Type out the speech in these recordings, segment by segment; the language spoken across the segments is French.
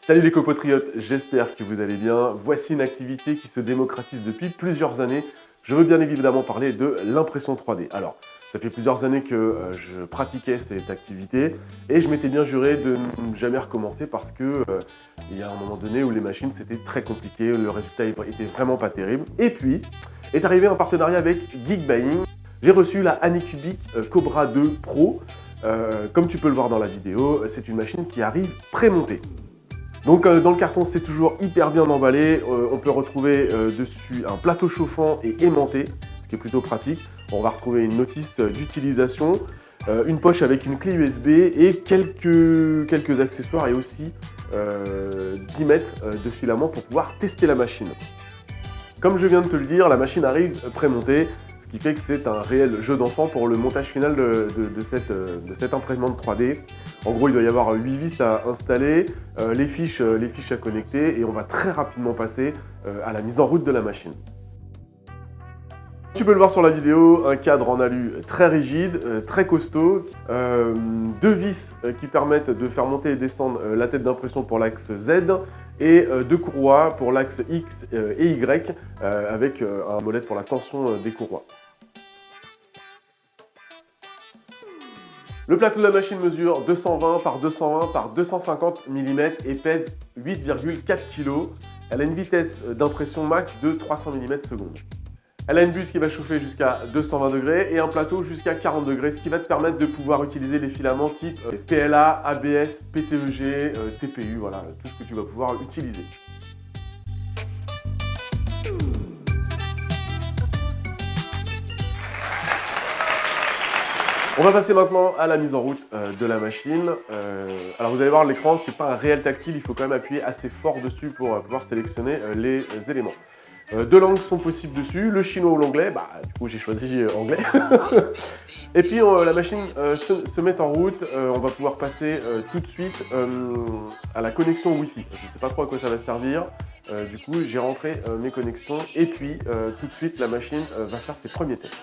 Salut les copotriotes, j'espère que vous allez bien. Voici une activité qui se démocratise depuis plusieurs années. Je veux bien évidemment parler de l'impression 3D. Alors, ça fait plusieurs années que je pratiquais cette activité et je m'étais bien juré de ne jamais recommencer parce que il y a un moment donné où les machines c'était très compliqué, le résultat était vraiment pas terrible. Et puis est arrivé un partenariat avec Geekbuying. J'ai reçu la Anycubic Cobra 2 Pro. Comme tu peux le voir dans la vidéo, c'est une machine qui arrive pré-montée. Donc dans le carton, c'est toujours hyper bien emballé. On peut retrouver dessus un plateau chauffant et aimanté, ce qui est plutôt pratique. On va retrouver une notice d'utilisation, une poche avec une clé USB et quelques accessoires et aussi 10 mètres de filament pour pouvoir tester la machine. Comme je viens de te le dire, la machine arrive pré-montée, ce qui fait que c'est un réel jeu d'enfant pour le montage final de cette imprimante 3D. En gros, il doit y avoir 8 vis à installer, les fiches à connecter et on va très rapidement passer à la mise en route de la machine. Tu peux le voir sur la vidéo, un cadre en alu très rigide, très costaud, deux vis qui permettent de faire monter et descendre la tête d'impression pour l'axe Z et deux courroies pour l'axe X et Y avec un molette pour la tension des courroies. Le plateau de la machine mesure 220 par 220 par 250 mm et pèse 8,4 kg. Elle a une vitesse d'impression max de 300 mm seconde. Elle a une buse qui va chauffer jusqu'à 220 degrés et un plateau jusqu'à 40 degrés, ce qui va te permettre de pouvoir utiliser les filaments type PLA, ABS, PTEG, TPU, voilà, tout ce que tu vas pouvoir utiliser. On va passer maintenant à la mise en route de la machine. Alors vous allez voir, l'écran, c'est pas un réel tactile, il faut quand même appuyer assez fort dessus pour pouvoir sélectionner les éléments. Deux langues sont possibles dessus, le chinois ou l'anglais, du coup j'ai choisi anglais. Et puis la machine se met en route, on va pouvoir passer tout de suite à la connexion Wi-Fi. Je ne sais pas trop à quoi ça va servir, du coup j'ai rentré mes connexions et puis tout de suite la machine va faire ses premiers tests.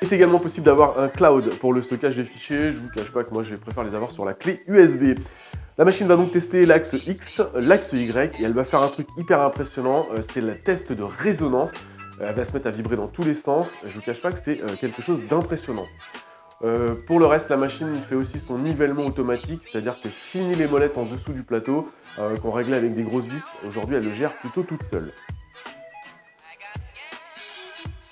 Il est également possible d'avoir un cloud pour le stockage des fichiers, je ne vous cache pas que moi je préfère les avoir sur la clé USB. La machine va donc tester l'axe X, l'axe Y et elle va faire un truc hyper impressionnant, c'est le test de résonance. Elle va se mettre à vibrer dans tous les sens, je ne vous cache pas que c'est quelque chose d'impressionnant. Pour le reste, la machine fait aussi son nivellement automatique, c'est-à-dire que fini les molettes en dessous du plateau, qu'on réglait avec des grosses vis, aujourd'hui elle le gère plutôt toute seule.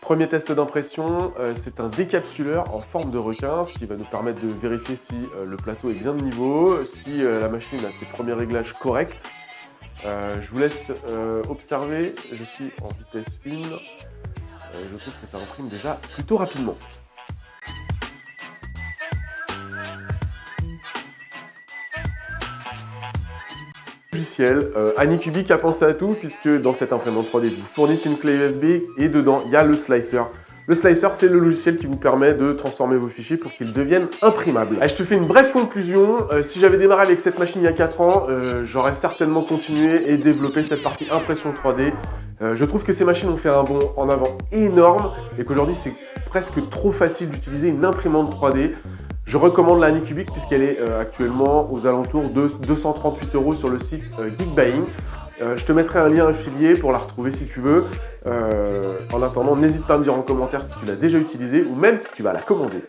Premier test d'impression, c'est un décapsuleur en forme de requin, ce qui va nous permettre de vérifier si le plateau est bien de niveau, si la machine a ses premiers réglages corrects. Je vous laisse observer, je suis en vitesse 1, je trouve que ça imprime déjà plutôt rapidement. Anycubic a pensé à tout puisque dans cette imprimante 3D vous fournissez une clé USB et dedans il y a le slicer. Le slicer, c'est le logiciel qui vous permet de transformer vos fichiers pour qu'ils deviennent imprimables. Allez, je te fais une brève conclusion. Si j'avais démarré avec cette machine il y a 4 ans, j'aurais certainement continué et développé cette partie impression 3D. Je trouve que ces machines ont fait un bond en avant énorme et qu'aujourd'hui c'est presque trop facile d'utiliser une imprimante 3D. Je recommande la Anycubic puisqu'elle est actuellement aux alentours de 238 € sur le site Geekbuying. Je te mettrai un lien affilié pour la retrouver si tu veux. En attendant, n'hésite pas à me dire en commentaire si tu l'as déjà utilisée ou même si tu vas la commander.